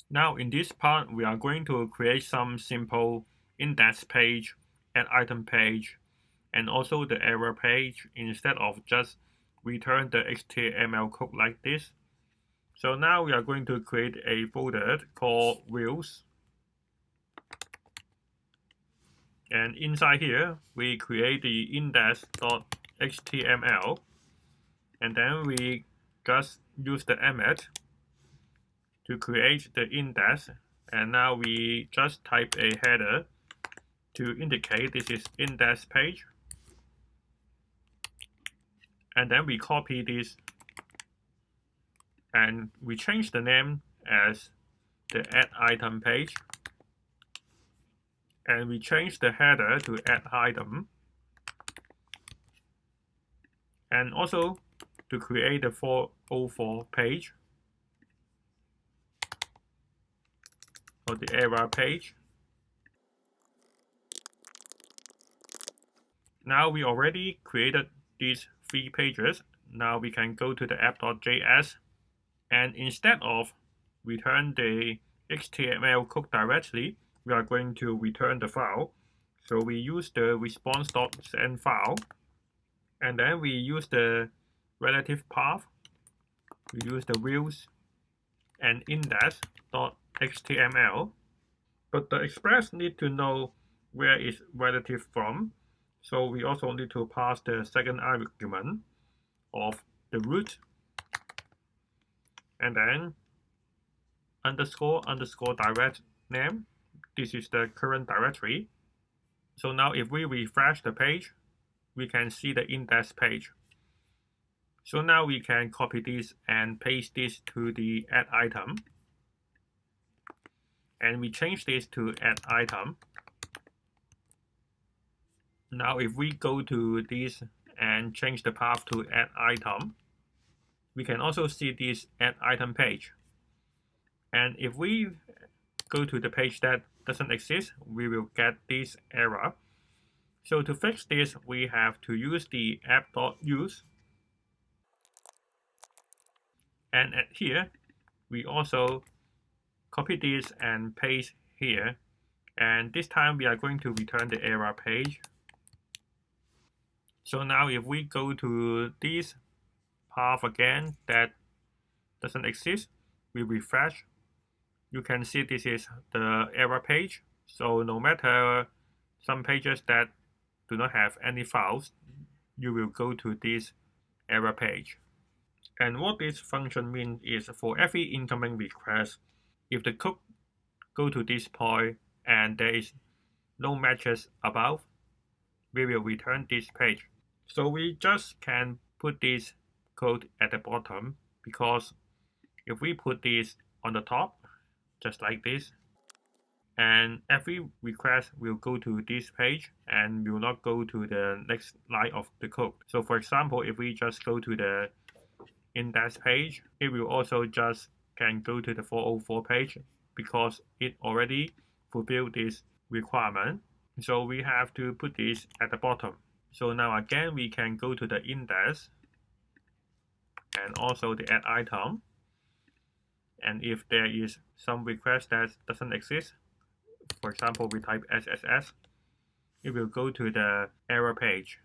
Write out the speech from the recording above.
Now in this part, we are going to create some simple index page, add item page, and also the error page instead of just return the HTML code like this. So now we are going to create a folder called Views. And inside here, we create the index.html. And then we just use the image to create the index. And now we just type a header to indicate this is index page. And then we copy this and we change the name as the add item page. And we change the header to add item. And also to create the 404 page or the error page. Now we already created these 3 pages. Now we can go to the app.js, and instead of return the HTML code directly, we are going to return the file. So we use the response.send file, and then we use the relative path. We use the views and index.html, but the Express need to know where is relative from. So we also need to pass the second argument of the root, and then underscore direct name. This is the current directory. So now if we refresh the page, we can see the index page. So now we can copy this and paste this to the add item. And we change this to add item. Now if we go to this and change the path to add item, we can also see this add item page. And if we go to the page that doesn't exist, we will get this error. So to fix this, we have to use the app.use. And at here, we also copy this and paste here. And this time we are going to return the error page. So now if we go to this path again that doesn't exist, we refresh. You can see this is the error page. So no matter some pages that do not have any files, you will go to this error page. And what this function means is for every incoming request, if the code go to this point and there is no matches above, we will return this page. So we just can put this code at the bottom, because if we put this on the top, just like this, and every request will go to this page and will not go to the next line of the code. So for example, if we just go to the index page, it will also just can go to the 404 page because it already fulfilled this requirement. So we have to put this at the bottom. So now again, we can go to the index and also the add item. And if there is some request that doesn't exist, for example, we type SSS, it will go to the error page.